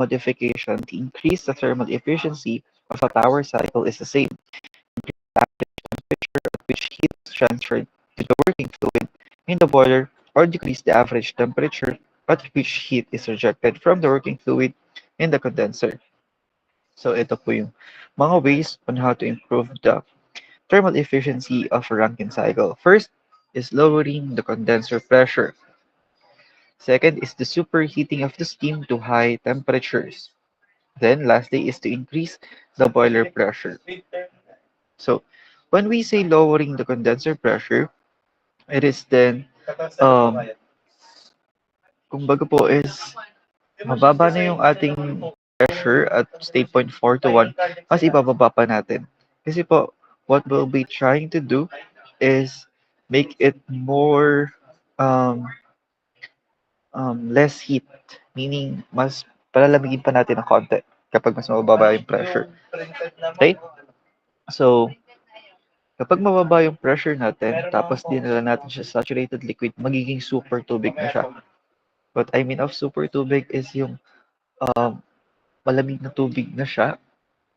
modification to increase the thermal efficiency of a power cycle is the same. The average temperature at which heat is transferred to the working fluid in the boiler, or decrease the average temperature at which heat is rejected from the working fluid in the condenser. So ito po yung mga ways on how to improve the thermal efficiency of a Rankine cycle. First is lowering the condenser pressure. Second is the superheating of the steam to high temperatures. Then lastly is to increase the boiler pressure. So when we say lowering the condenser pressure, it is then um kumbaga po is mababa na yung ating pressure at state point 4 to 1 mas ibababa pa natin. Kasi po, what we'll be trying to do is make it more um, less heat. Meaning, mas palalamigin pa natin ng konti kapag mas mababa yung pressure. Okay? So, kapag mababa yung pressure natin, tapos dinala natin siya sa saturated liquid, magiging super tubig na siya. What I mean of super tubig is yung um, malamig na tubig na siya.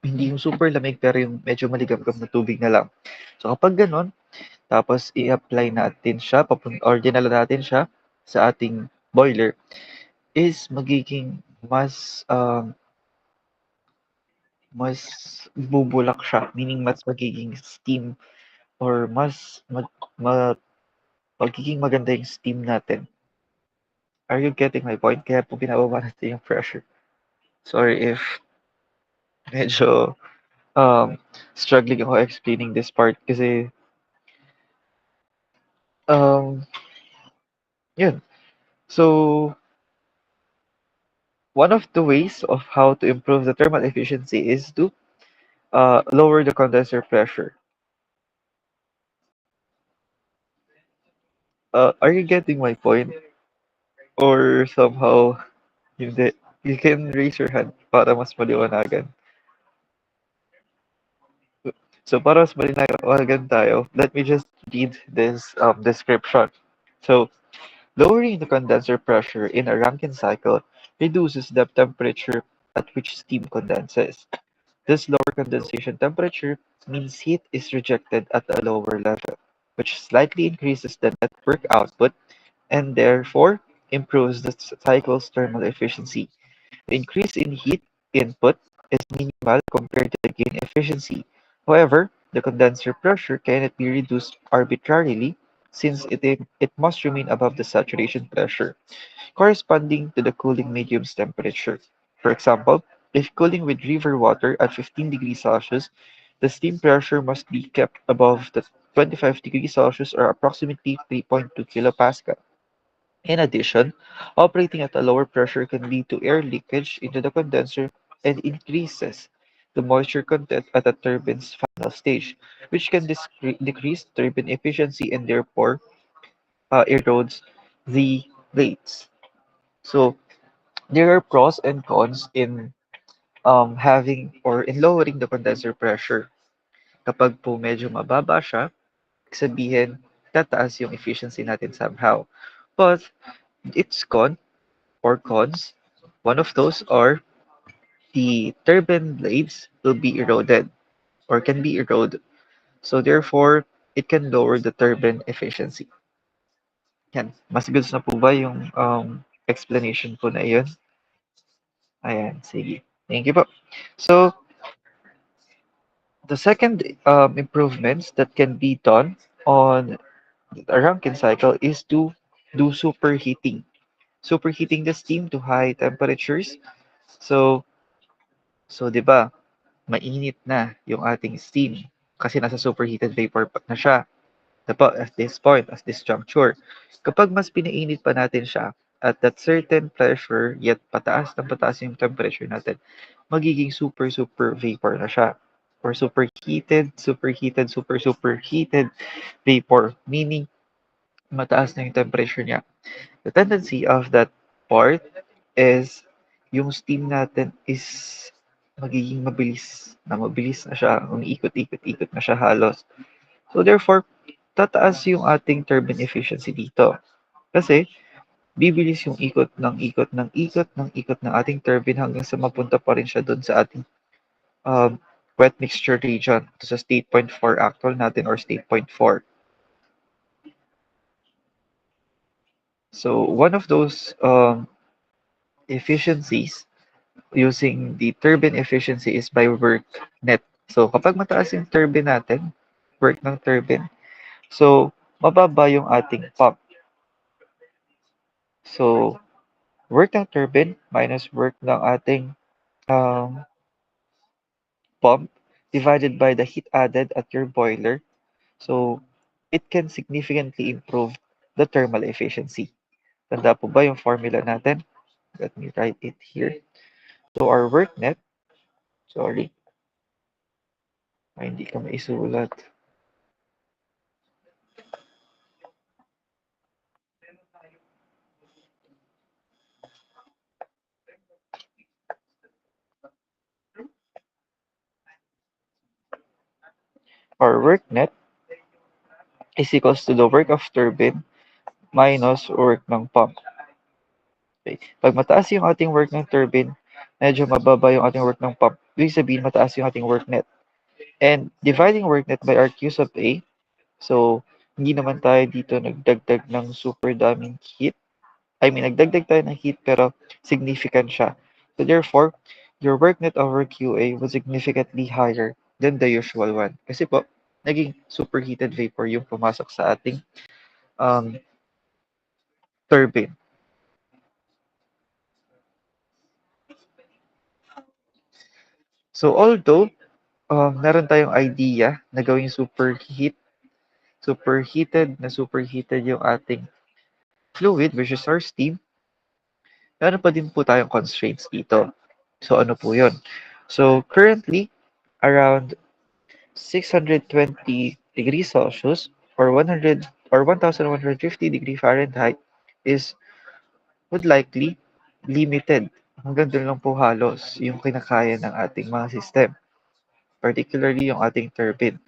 Hindi yung super lamig pero yung medyo maligam-gam na tubig na lang. So kapag gano'n, tapos i-apply natin siya or dinala natin siya sa ating boiler, is magiging mas bubulak siya, meaning mas magiging steam or ma magiging maganda yung steam natin. Are you getting my point? Kaya po binababa natin yung pressure. Sorry if medyo um, struggling ako explaining this part kasi um, yun. So, one of the ways of how to improve the thermal efficiency is to lower the condenser pressure. Are you getting my point? Or somehow, hindi? You can raise your hand para mas maliwanagan. So, para mas maliwanagan tayo, let me just read this description. So, lowering the condenser pressure in a Rankine cycle reduces the temperature at which steam condenses. This lower condensation temperature means heat is rejected at a lower level, which slightly increases the network output and therefore improves the cycle's thermal efficiency. The increase in heat input is minimal compared to the gain efficiency. However, the condenser pressure cannot be reduced arbitrarily since it must remain above the saturation pressure corresponding to the cooling medium's temperature. For example, if cooling with river water at 15 degrees Celsius, the steam pressure must be kept above the 25 degrees Celsius or approximately 3.2 kilopascal. In addition, operating at a lower pressure can lead to air leakage into the condenser and increases the moisture content at the turbine's final stage, which can decrease turbine efficiency and therefore erodes the blades. So, there are pros and cons in having or in lowering the condenser pressure. Kapag po medyo mababa siya, ibig sabihin, tataas yung efficiency natin somehow. But its cons, one of those are the turbine blades will be eroded or can be eroded. So therefore, it can lower the turbine efficiency. Yan. Mas goods na po ba yung explanation po na iyon? Ayan, sige. Thank you po. So, the second improvements that can be done on a Rankine cycle is to do superheating. Superheating the steam to high temperatures. So, so 'di ba, mainit na yung ating steam kasi nasa superheated vapor na siya. At this point, at this juncture, kapag mas pinainit pa natin siya at that certain pressure, yet pataas ng pataas yung temperature natin, magiging super vapor na siya. Or superheated vapor, meaning mataas na yung temperature niya. The tendency of that part is yung steam natin is magiging mabilis na siya, umiikot-ikot-ikot na siya halos. So therefore, tataas yung ating turbine efficiency dito. Kasi bibilis yung ikot ng ikot ng ikot ng ikot ng ating turbine hanggang sa mapunta pa rin siya dun sa ating um, wet mixture region, sa state point 4 actual natin or state point 4. So one of those efficiencies using the turbine efficiency is by work net. So kapag mataas yung turbine natin, work ng turbine, so mababa yung ating pump. So work ng turbine minus work ng ating um, pump divided by the heat added at your boiler. So it can significantly improve the thermal efficiency. Tanda po ba yung formula natin? Let me write it here. So our work net, sorry, hindi ka maisulat. Our work net is equals to the work of turbine minus work ng pump. Okay. Pag mataas yung ating work ng turbine, medyo mababa yung ating work ng pump. Ibig sabihin, mataas yung ating work net. And dividing work net by our Q sub A, so hindi naman tayo dito nagdagdag ng super daming heat. I mean, nagdagdag tayo ng heat pero significant siya. So therefore, your work net over QA was significantly higher than the usual one. Kasi po, naging superheated vapor yung pumasok sa ating um, turbine. So although meron tayong idea na gawing superheated yung ating fluid, which is our steam, meron pa din po tayong constraints dito. So ano po yun? So currently, around 620 degrees Celsius or 100 or 1150 degree Fahrenheit is would likely limited. Hanggang doon lang po halos yung kinakaya ng ating mga system, particularly yung ating turbine.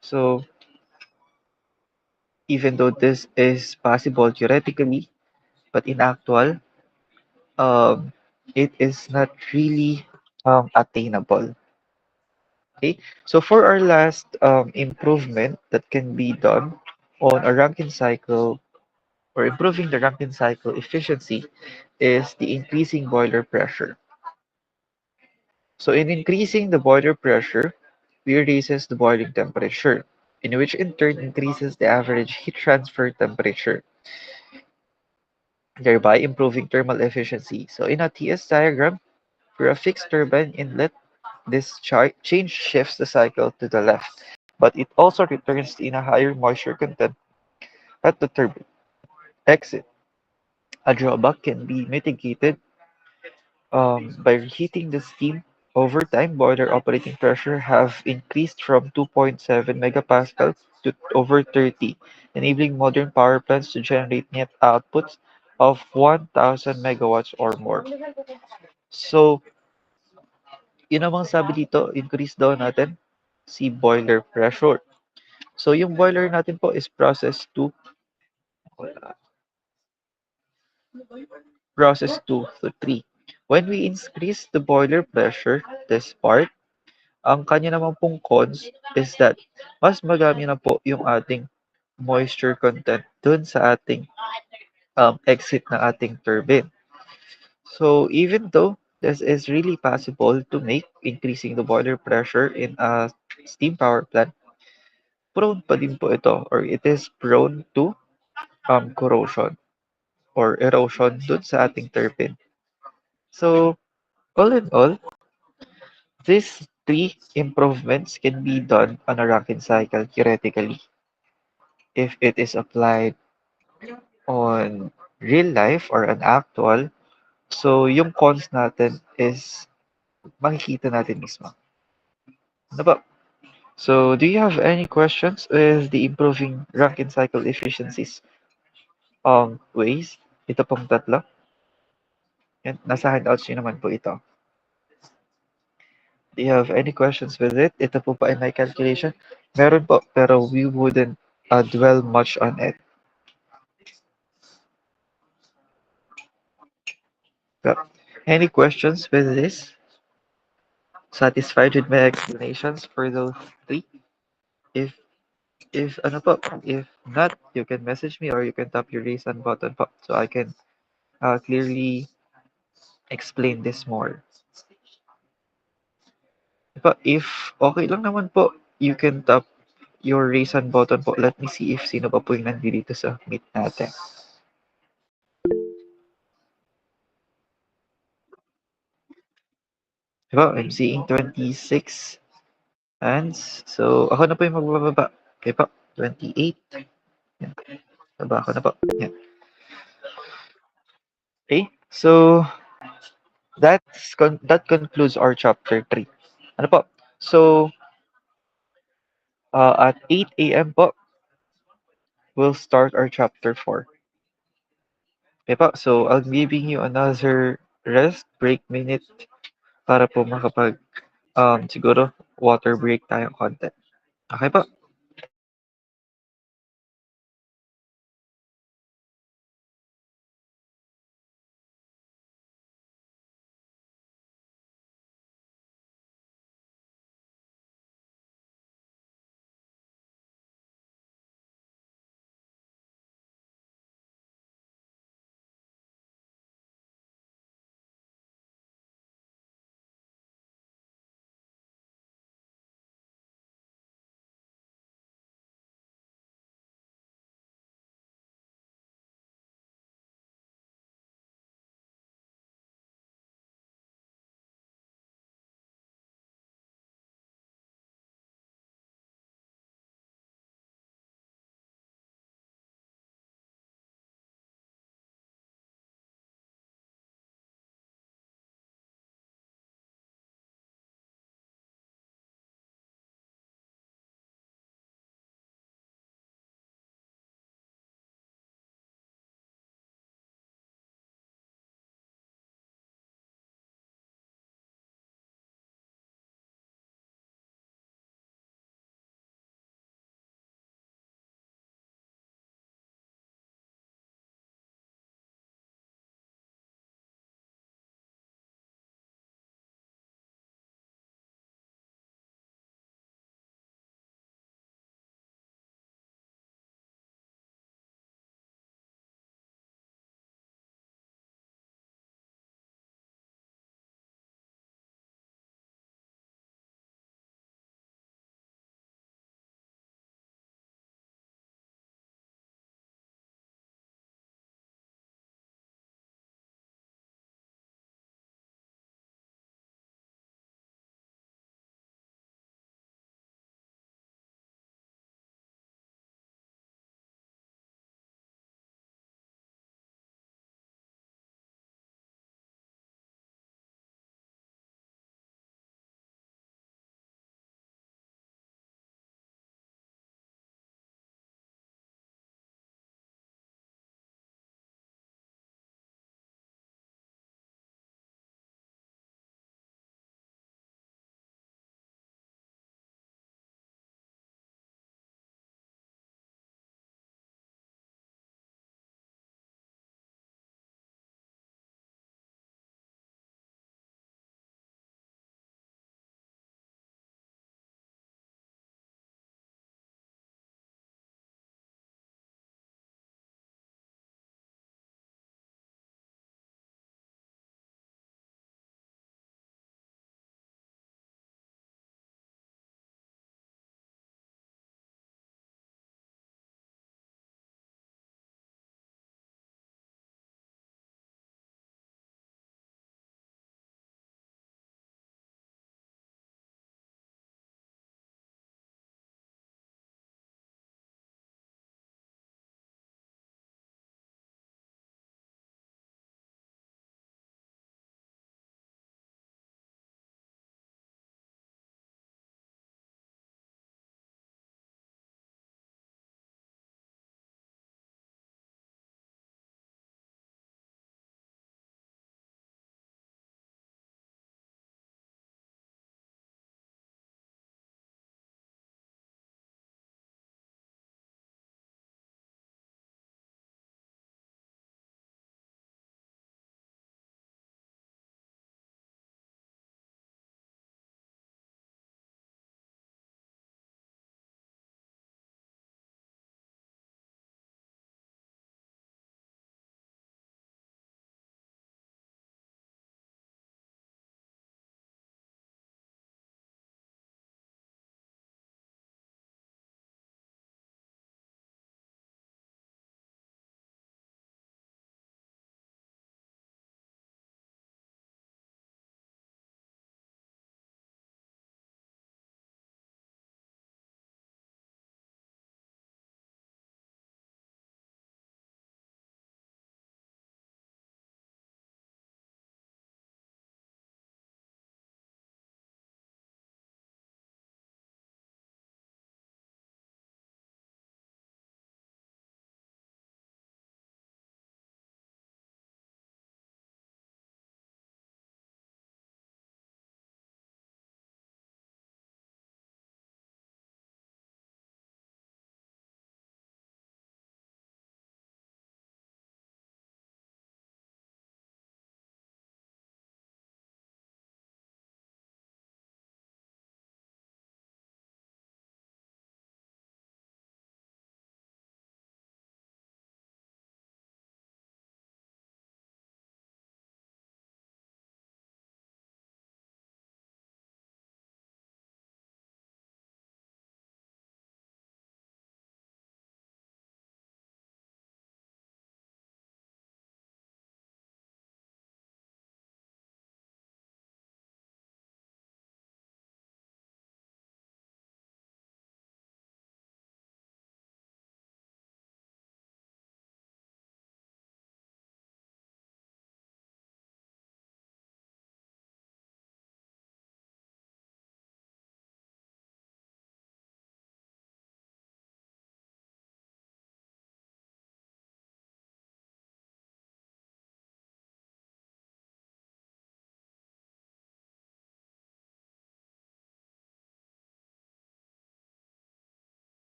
So, even though this is possible theoretically, but in actual, um, it is not really attainable. Okay, so for our last improvement that can be done on a Rankine cycle or improving the Rankine cycle efficiency is the increasing boiler pressure. So in increasing the boiler pressure, we raises the boiling temperature, in which in turn increases the average heat transfer temperature, thereby improving thermal efficiency. So in a TS diagram, for a fixed turbine inlet, this change shifts the cycle to the left, but it also returns in a higher moisture content at the turbine exit. A drawback can be mitigated by reheating the steam. Over time, boiler operating pressure have increased from 2.7 megapascals to over 30, enabling modern power plants to generate net outputs of 1,000 megawatts or more. So, yun namang sabi dito, increase daw natin si boiler pressure. So, yung boiler natin po is process 2 to 3. When we increase the boiler pressure, this part, ang kanya naman pong cons is that mas madami na po yung ating moisture content dun sa ating exit ng ating turbine. So even though this is really possible to make increasing the boiler pressure in a steam power plant, prone pa din po ito or it is prone to corrosion or erosion dun sa ating turbine. So all in all, these three improvements can be done on a Rankine cycle theoretically if it is applied on real life or an actual. So yung cons natin is makikita natin mismo. Ano ba? So do you have any questions with the improving Rankine cycle efficiencies ways? Ito pong tatlo. Yan, nasa handouts nyo naman po ito. Do you have any questions with it? Ito po pa ay my calculation. Meron po, pero we wouldn't dwell much on it. Well, any questions with this? Satisfied with my explanations for those three? If if ano po, if not, you can message me or you can tap your raise hand button po so I can clearly explain this more. But if okay lang naman po, you can tap your raise hand button po. Let me see if sino pa po yung nandito sa meet natin. Diba? I'm seeing 26 hands. So, ako na po yung magbababa. Okay po. 28. Yan. Baba ako na po. Yan. Okay. So, that concludes our chapter 3. Ano po? So, at 8 a.m. po, we'll start our chapter 4. Okay po? So, I'll be giving you another rest break minute para po makapag, siguro, water break tayo konti. Okay po?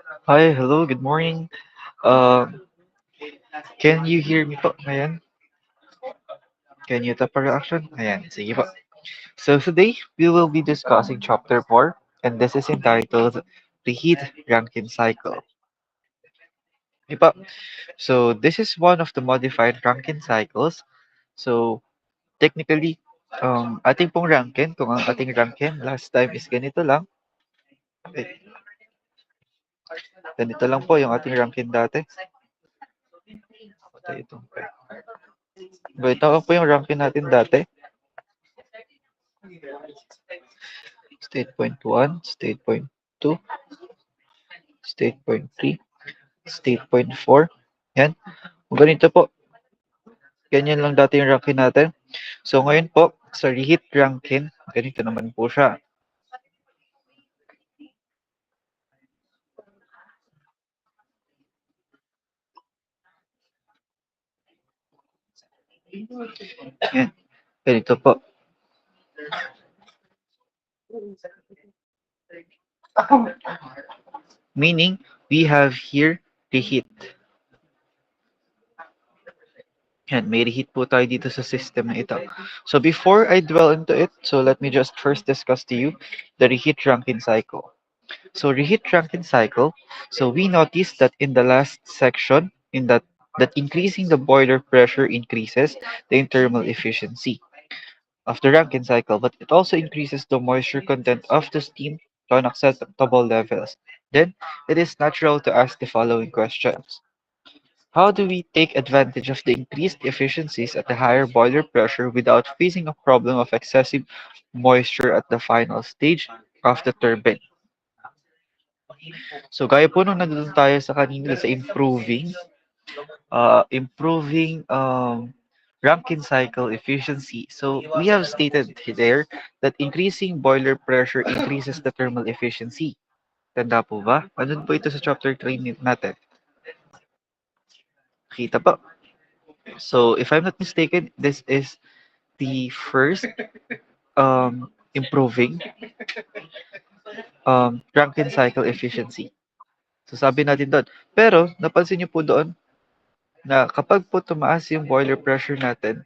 Hi, hello, good morning. Um, can you hear me po? Ayan. Can you tap a reaction? Ayan, sige po. So today, we will be discussing chapter 4, and this is entitled The Heat Rankine Cycle. Okay po. So this is one of the modified Rankine cycles. So technically, ating pong Rankine, kung ang ating Rankine last time is ganito lang, eh, ganito lang po yung ating Rankine dati. Patay ito. Ganito lang po yung Rankine natin dati. State point 1, state point 2, state point 3, state point 4. Yan. Kung ganito po, ganyan lang dati yung ranking natin. So ngayon po, sa reheat ranking, ganito naman po siya. Yan. Ganito po. Meaning, we have here reheat. Yan, may reheat po tayo dito sa system na ito. So before I dwell into it, so let me just first discuss to you the reheat ranking cycle. So reheat Rankine cycle. So we noticed that in the last section, in that increasing the boiler pressure increases the thermal efficiency of the Rankine cycle, but it also increases the moisture content of the steam to unacceptable levels. Then it is natural to ask the following questions. How do we take advantage of the increased efficiencies at the higher boiler pressure without facing a problem of excessive moisture at the final stage of the turbine? So gaya po nung nandun tayo sa kanina sa improving Rankine cycle efficiency. So we have stated there that increasing boiler pressure increases the thermal efficiency. Tanda po ba? Andun po ito sa chapter 3 natin. Kita po. So if I'm not mistaken, this is the first improving Rankine cycle efficiency. So sabi natin doon. Pero napansin niyo po doon na kapag po tumaas yung boiler pressure natin,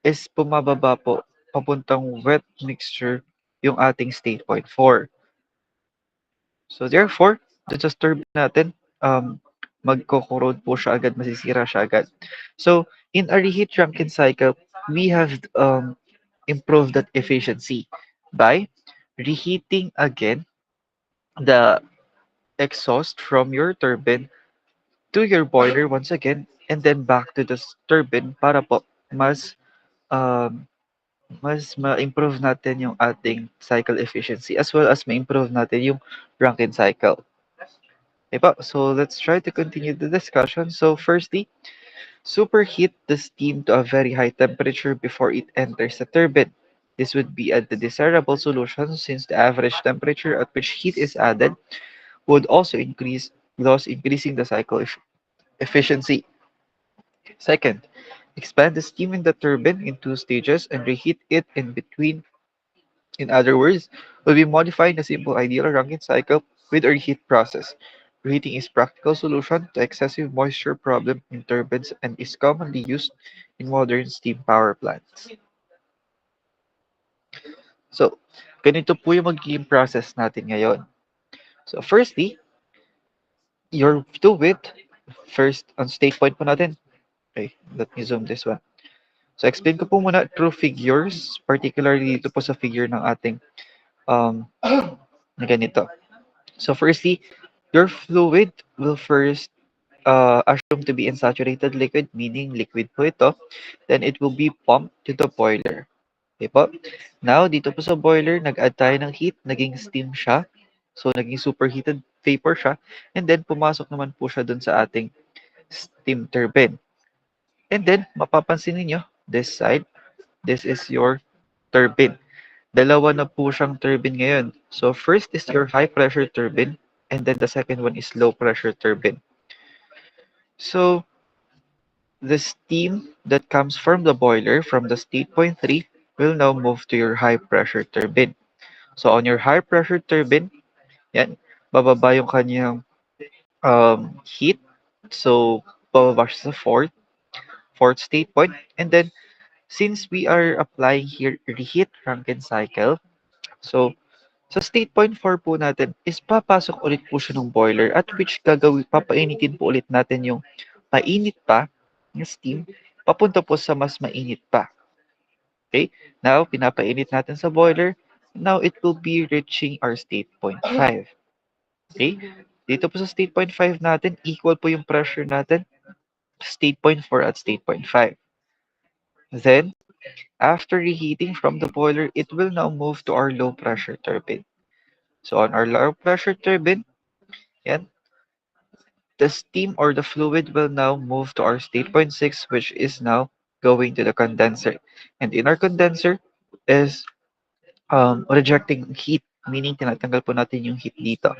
is bumababa po papuntang wet mixture yung ating state point 4. So therefore, dun sa turbine natin, magko-corrode po siya agad, masisira siya agad. So in a reheat Rankine cycle, we have improved that efficiency by reheating again the exhaust from your turbine to your boiler once again and then back to the turbine para po mas um, mas ma-improve natin yung ating cycle efficiency as well as ma-improve natin yung Rankine cycle. Okay po, so let's try to continue the discussion. So firstly, superheat the steam to a very high temperature before it enters the turbine. This would be a desirable solution since the average temperature at which heat is added would also increase, thus increasing the cycle efficiency. Second, expand the steam in the turbine in two stages and reheat it in between. In other words, we'll be modifying the simple ideal Rankine cycle with a reheat process. Reheating is practical solution to excessive moisture problem in turbines and is commonly used in modern steam power plants. So, ganito po yung magiging process natin ngayon. So, firstly, your fluid, first on state point po natin. Okay, let me zoom this one. So, explain ko po muna through figures, particularly dito po sa figure ng ating um, na ganito. So, firstly, your fluid will first assumed to be insaturated liquid, meaning liquid po ito. Then it will be pumped to the boiler. Okay po? Now, dito po sa boiler, nag-add tayo ng heat, naging steam siya. So, naging superheated vapor siya. And then, pumasok naman po siya dun sa ating steam turbine. And then, mapapansin niyo this side, this is your turbine. Dalawa na po siyang turbine ngayon. So, first is your high pressure turbine, and then the second one is low pressure turbine. So, the steam that comes from the boiler from the state point 3 will now move to your high pressure turbine. So on your high pressure turbine, yan, bababa yung kanyang heat. So, bababa siya sa fourth state point. And then, since we are applying here reheat Rankine cycle, so sa state point 4 po natin is papasok ulit po siya ng boiler at which papainitin po ulit natin yung mainit pa yung steam papunta po sa mas mainit pa. Okay? Now, pinapainit natin sa boiler. Now, it will be reaching our state point 5. Okay? Dito po sa state point 5 natin, equal po yung pressure natin, state point 4 at state point 5. Then, after reheating from the boiler, it will now move to our low pressure turbine. So on our low pressure turbine, yan, the steam or the fluid will now move to our state point 6, which is now going to the condenser. And in our condenser is rejecting heat, meaning tinatanggal po natin yung heat dito.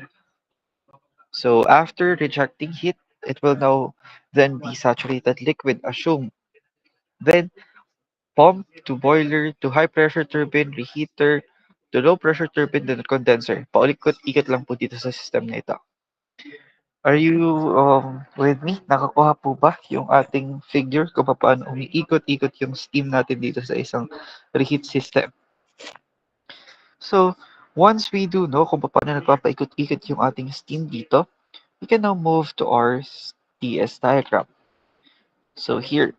So after rejecting heat, it will now then be saturated liquid, assume. Then pump to boiler to high pressure turbine, reheater, to low pressure turbine, then condenser. Paulikot-ikot lang po dito sa system na ito. Are you with me? Nakakuha po ba yung ating figure kung paano umiikot-ikot yung steam natin dito sa isang reheat system? So, once we do know kung paano nagpapaikot-ikot yung ating steam dito, we can now move to our TS diagram. So here,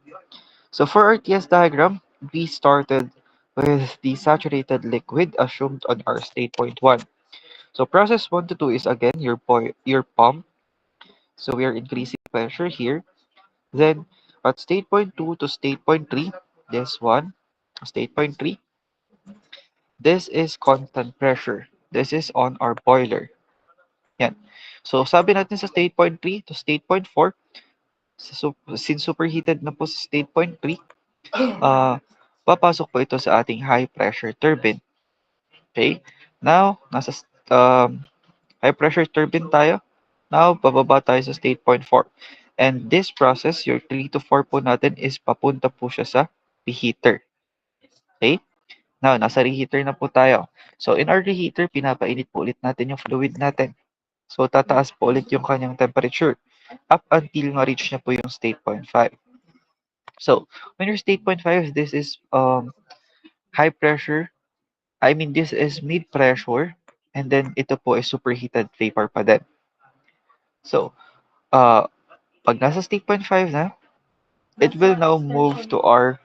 so for our TS diagram, we started with the saturated liquid assumed on our state point 1. So process 1 to 2 is again your pump. So we are increasing pressure here. Then at state point 2 to state point 3, this one, state point 3, this is constant pressure. This is on our boiler. Yan. So sabi natin sa state point 3 to state point 4, since superheated na po sa state point 3, papasok po ito sa ating high pressure turbine. Okay? Now, nasa high pressure turbine tayo. Now, bababa tayo sa state point 4. And this process, your 3 to 4 po natin is papunta po siya sa reheater. Okay? Now, nasa reheater na po tayo. So, in our reheater, pinapainit po ulit natin yung fluid natin. So, tataas po ulit yung kanyang temperature up until ma-reach niya po yung state point 5. So, when your state point 5, this is high pressure. I mean, this is mid pressure. And then, ito po is superheated vapor pa din. So, pag nasa state point 5 na, it will now move to our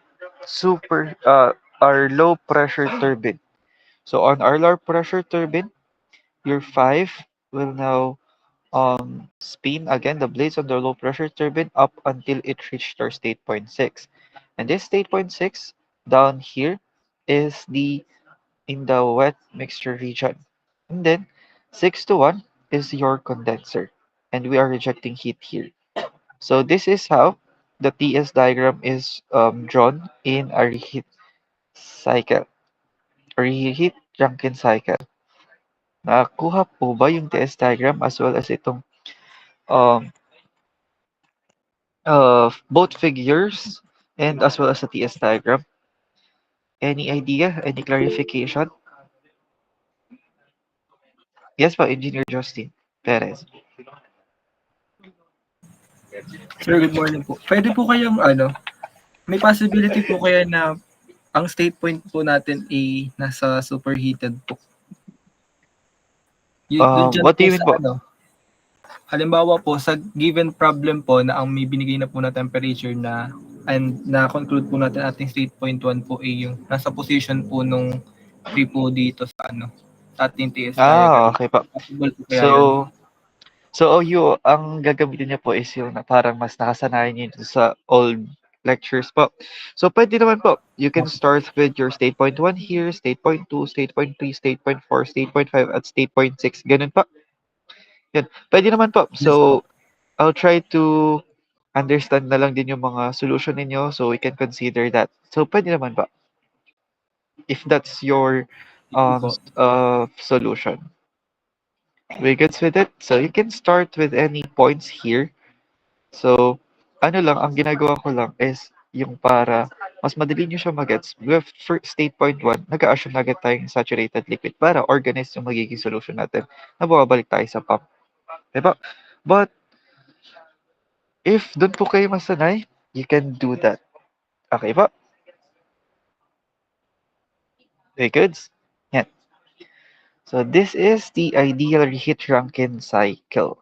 our low pressure turbine. So on our low pressure turbine, your 5 will now spin again the blades on the low pressure turbine up until it reached our state point 6. And this state point 6 down here is the in the wet mixture region. And then 6 to 1 is your condenser. And we are rejecting heat here. So this is how the TS diagram is drawn in a reheat cycle, reheat Rankine cycle. Nakakuha po ba yung TS diagram as well as itong um, both figures and as well as the TS diagram? Any idea? Any clarification? Yes po, Engineer Justin Perez. Sir, good morning po. Pwede po kayong may possibility po kaya na ang state point po natin ay nasa superheated po. Yun dyan What do po you mean sa po? halimbawa po sa given problem po na ang may binigay na po na temperature na and na-conclude po natin ating state point 1 po ay yung nasa position po nung 3 po dito sa sa ating TS diagram. Okay po. Possible po kaya yun? So, OU, ang gagamitin niya po is yung na parang mas nakasanayan niyo dun sa old lectures po. So, pwede naman po. You can start with your state point 1 here, state point 2, state point 3, state point 4, state point 5, at state point 6. Ganun po. Yan. Pwede naman po. Yes So, po. I'll try to understand na lang din yung mga solution ninyo so we can consider that. So, pwede naman po. If that's your Sige po. solution. We good with it? So, you can start with any points here. So, ano lang, ang ginagawa ko lang is yung para mas madali nyo siya magets. With for state point 1, nag-a-assume na agad tayong saturated liquid para organize yung magiging solution natin na bumabalik tayo sa pump. Diba? But, If doon po kayo masanay, you can do that. Okay po? Very good. Yan. So this is the ideal reheat Rankine cycle.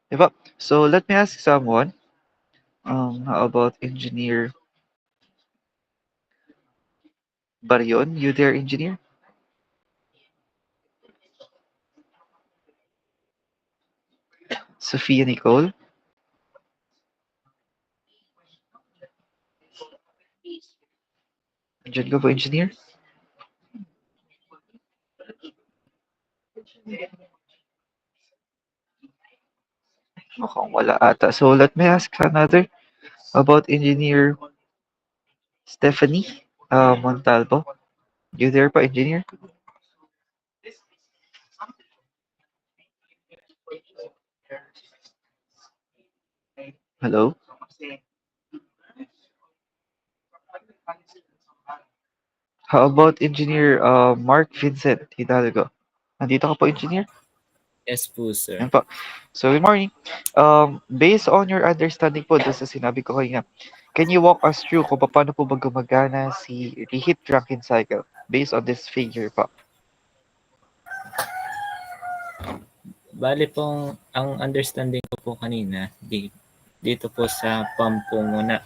Diba? So let me ask someone, how about Engineer Barion? You there, Engineer? Sophia Nicole? Diyan ka po, Engineer? Mukhang wala ata. So let me ask another about Engineer Stephanie Montalvo. You there pa, Engineer? Hello? How about Engineer Mark Vincent Hidalgo? Nandito ka po, Engineer? Yes po, sir. Yan po. So, good morning. Based on your understanding po doon sa sinabi ko kanina, can you walk us through kung paano po ba gumagana si reheat Rankine cycle based on this figure po? Bale pong, ang understanding ko po kanina, dito po sa pump po muna,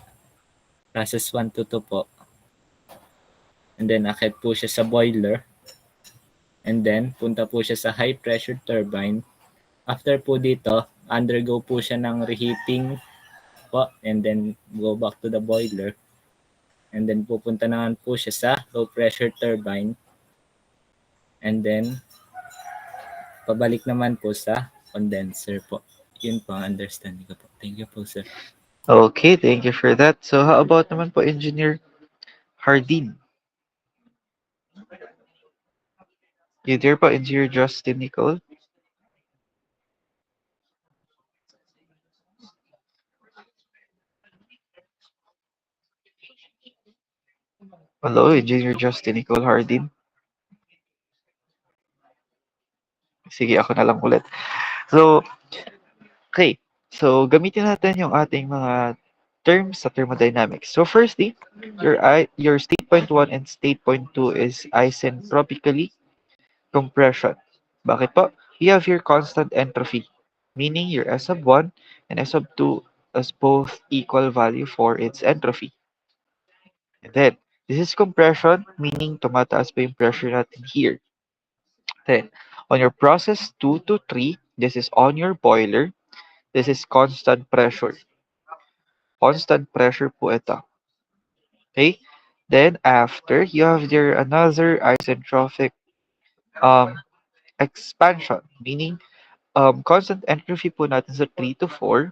process 1 to 2 po. And then, akit po siya sa boiler. And then, punta po siya sa high pressure turbine. After po dito, undergo po siya ng reheating po. And then, go back to the boiler. And then, pupunta naman po siya sa low pressure turbine. And then, pabalik naman po sa condenser po. Yun po ang understanding ko po. Thank you po, sir. Okay, thank you for that. So, how about naman po Engineer Hardin? You there po, Engineer Justin Nicole? Hello, Engineer Justin Nicole Hardin. Sige, ako na lang ulit. So, okay. So, gamitin natin yung ating mga terms sa thermodynamics. So, firstly, your state point 1 and state point 2 is isentropically compression. Bakit po? You have your constant entropy, meaning your S sub 1 and S sub 2 as both equal value for its entropy. And then, this is compression, meaning tumataas pa yung pressure natin here. Then, on your process 2 to 3, this is on your boiler. This is constant pressure. Constant pressure po ito. Okay? Then, after, you have your another isentropic um, expansion, meaning constant entropy po natin sa 3 to 4,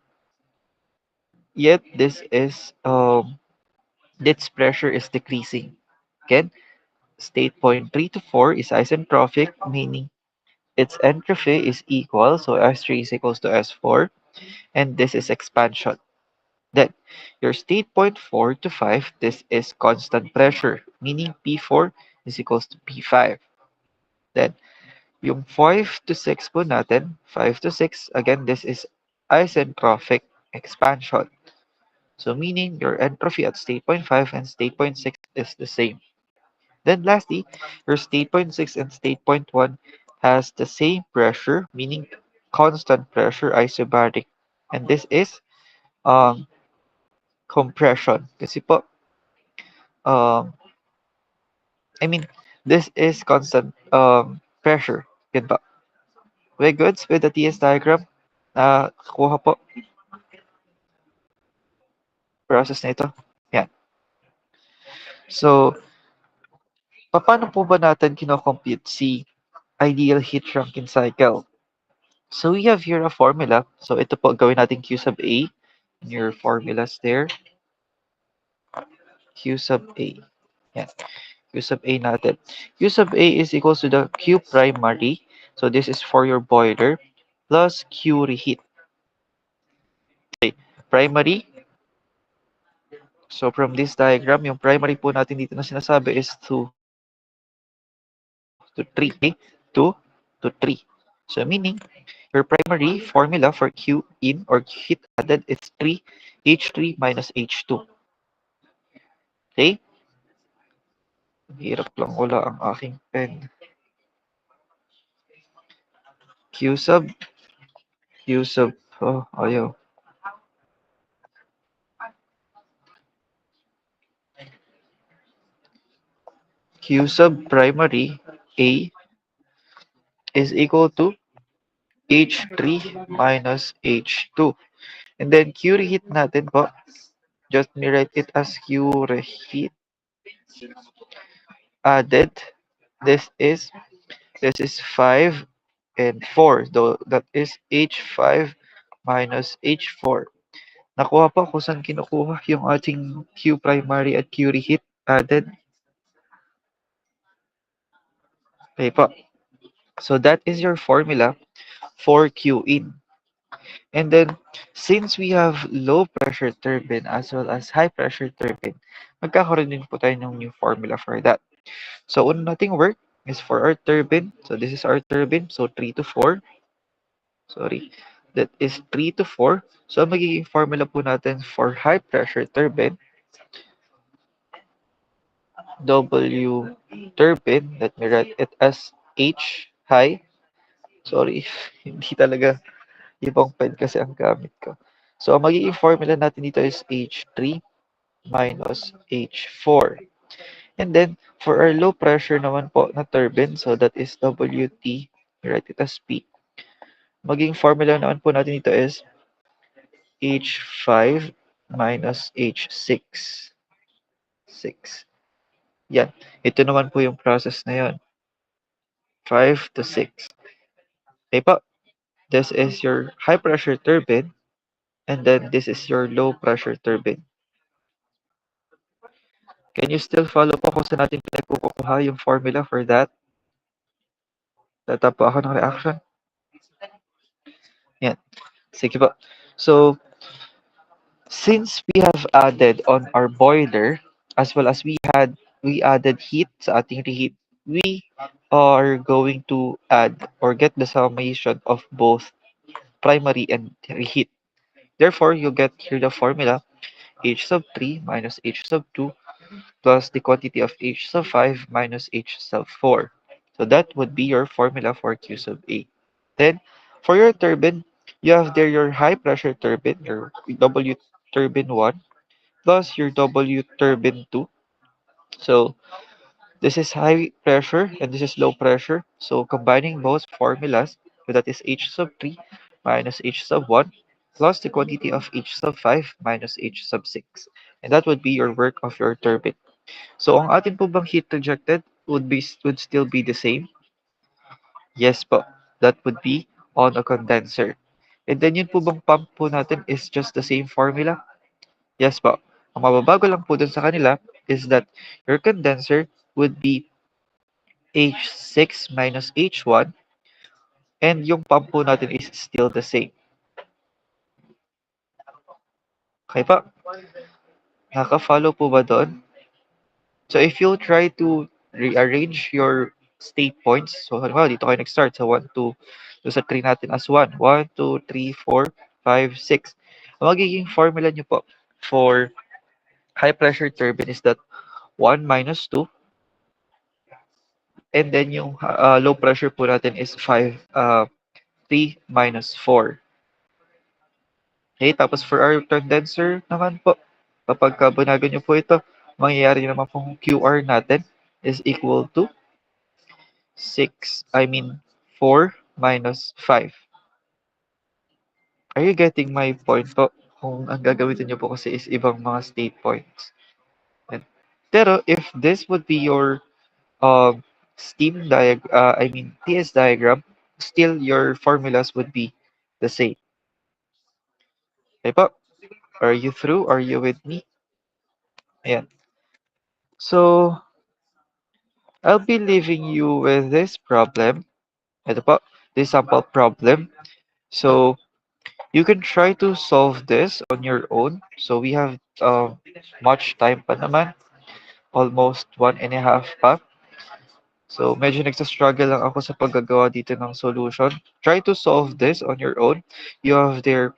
yet this pressure is decreasing. Again, state point 3 to 4 is isentropic, meaning its entropy is equal, so S3 is equals to S4, and this is expansion. Then, your state point 4 to 5, this is constant pressure, meaning P4 is equals to P5. Then, yung 5 to 6 po natin, 5 to 6, again, this is isentropic expansion. So, meaning your entropy at state point 5 and state point 6 is the same. Then lastly, your state point 6 and state point 1 has the same pressure, meaning constant pressure isobaric. And this is um, compression. Kasi po, um, I mean, this is constant pressure. Yan ba? We goods with the TS diagram? Kuha po. Process na ito. Yan. So, paano po ba natin kinocompute si ideal heat Rankine cycle? So we have here a formula. So ito po gawin natin Q sub A. In your formulas there. Q sub A. Yan. Q sub A natin. Q sub A is equals to the Q primary. So this is for your boiler plus Q reheat. Okay. Primary. So from this diagram, yung primary po natin dito na sinasabi is 2 to 3. Okay? 2 to 3. So meaning, your primary formula for Q in or heat added is 3H3 minus H2. Okay? Hirap lang, wala ang aking pen. Q sub, Q sub, oh, ayaw. Q sub primary A is equal to H3 minus H2. And then Q reheat natin po, just rewrite it as Q reheat added. This is 5 and 4. Though that is H5 minus H4. Nakuha pa kung saan kinukuha yung ating Q primary at Q reheat added. Okay po. So that is your formula for Q in. And then, since we have low pressure turbine as well as high pressure turbine, magkakaroon din po tayo ng new formula for that. So, una nating work is for our turbine. So, this is our turbine. So, 3 to 4. Sorry. That is 3 to 4. So, ang magiging formula po natin for high pressure turbine, W turbine, let me write it as H high. Sorry, hindi talaga ibang pen kasi ang gamit ko. So, ang magiging formula natin dito is H3 minus H4. And then, for our low pressure naman po na turbine, so that is WT, write it as P. Magiging formula naman po natin dito is H5 minus H6. 6. Yan. Ito naman po yung process na yon. 5 to 6. Okay po. This is your high pressure turbine. And then this is your low pressure turbine. Can you still follow po kung saan natin pinagkukuha yung formula for that? Tatap po ako ng reaction. Yan. Sige po. So, since we have added on our boiler, as well as we added heat sa ating reheat, we are going to add or get the summation of both primary and reheat. Therefore, you get here the formula H sub 3 minus H sub 2 plus the quantity of H sub 5 minus H sub 4. So that would be your formula for Q sub A. Then, for your turbine, you have there your high pressure turbine, your W turbine 1, plus your W turbine 2. So, this is high pressure and this is low pressure. So, combining both formulas, so that is H sub 3 minus H sub 1 plus the quantity of H sub 5 minus H sub 6. And that would be your work of your turbine. So, ang atin po bang heat rejected would still be the same? Yes po. That would be on a condenser. And then yun po bang pump po natin is just the same formula? Yes po. Ang mababago lang po dun sa kanila is that your condenser would be H6 minus H1 and yung pump po natin is still the same. Okay po? Nakaka-follow po ba doon? So if you try to rearrange your state points, so halimbawa dito kayo nag-start sa 1, 2, so sa 3 natin as 1, 1, 2, 3, 4, 5, 6. Ang magiging formula nyo po for high pressure turbine is that 1 minus 2, and then yung low pressure po natin is 3 minus 4. Okay, tapos for our condenser naman po, kapag kabanagan nyo po ito, mangyayari naman pong QR natin is equal to 4 minus 5. Are you getting my point po? Kung ang gagamitin nyo po kasi is ibang mga state points. And, pero if this would be your TS diagram, still your formulas would be the same. Okay po? Are you through? Are you with me? Ayan. So, I'll be leaving you with this problem. Ito po, this sample problem. So, you can try to solve this on your own. So, we have much time pa naman. Almost 1.5 pa. So, medyo nagsa-struggle lang ako sa paggagawa dito ng solution. Try to solve this on your own. You have the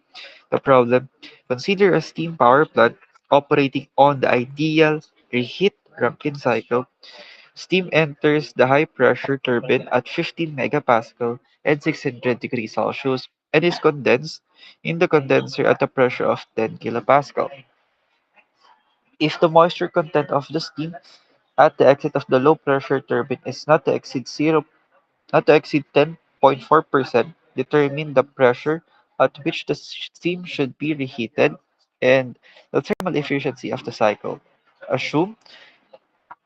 problem. Consider a steam power plant operating on the ideal reheat Rankine cycle. Steam enters the high-pressure turbine at 15 megapascal and 600 degrees Celsius and is condensed in the condenser at a pressure of 10 kilopascal. If the moisture content of the steam at the exit of the low-pressure turbine is not to exceed 10.4%, determine the pressure at which the steam should be reheated and the thermal efficiency of the cycle. Assume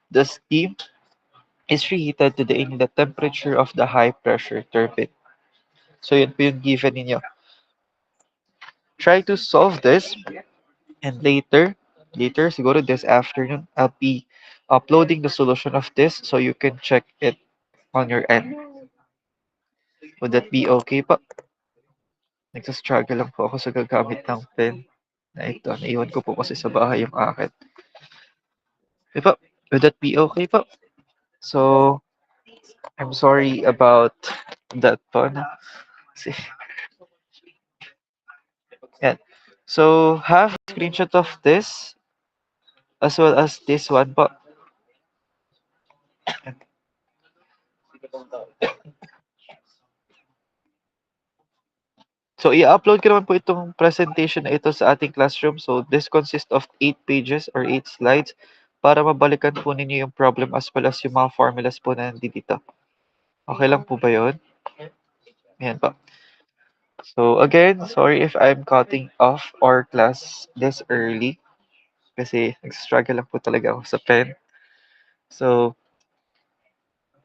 the steam is reheated to the inlet temperature of the high pressure turbine. So yun po yung given ninyo. Try to solve this and later siguro this afternoon, I'll be uploading the solution of this so you can check it on your end. Would that be okay pa? Nagsa-struggle lang po ako sa gagamit ng pen na ito. Naiwan ko po kasi sa bahay yung akin. Okay po? Would that be okay po? So, I'm sorry about that po. No? Kasi, yan. So, have a screenshot of this as well as this one po. So, i-upload ko naman po itong presentation na ito sa ating classroom. So, this consists of 8 pages or 8 slides para mabalikan po ninyo yung problem as well as yung mga formulas po na nandito. Okay lang po ba yun? Ayan po. So, again, sorry if I'm cutting off our class this early kasi nag-struggle lang po talaga ako sa pen. So,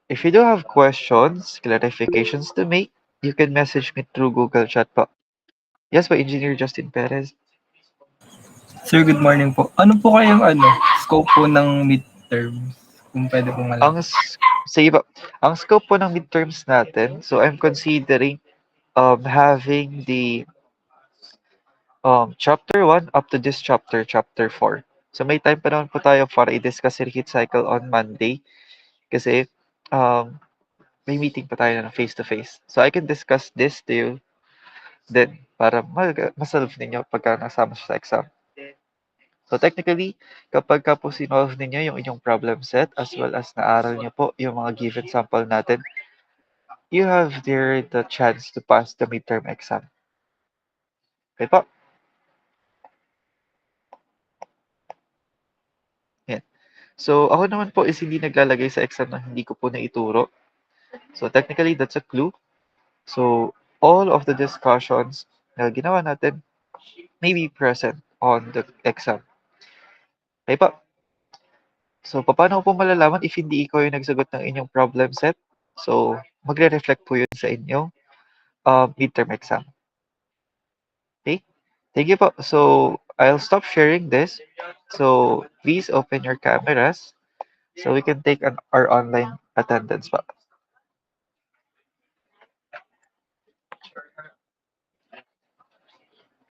if you do have questions, clarifications to make, you can message me through Google Chat po. Yes po, Engineer Justin Perez. Sir, good morning po. Ano po kayong scope po ng midterm? Kung pwede pong malaman. Sige po, ang scope po ng midterms natin, so I'm considering having the chapter 1 up to this chapter 4. So may time pa naman po tayo para i-discuss yung heat cycle on Monday kasi um, may meeting pa tayo na face-to-face. So I can discuss this to you then para masolve ninyo pagka nasama siya sa exam. So technically, kapag ka po sinolve ninyo yung inyong problem set as well as naaral niyo po yung mga given sample natin, you have there the chance to pass the midterm exam. Okay po? Yan. So ako naman po is hindi naglalagay sa exam na hindi ko po naituro. So technically, that's a clue. So all of the discussions na ginawa natin may be present on the exam. Okay po? So, paano po malalaman if hindi ikaw yung nagsagot ng inyong problem set? So, magre-reflect po yun sa inyong midterm exam. Okay? Thank you po. So, I'll stop sharing this. So, please open your cameras so we can take our online attendance po.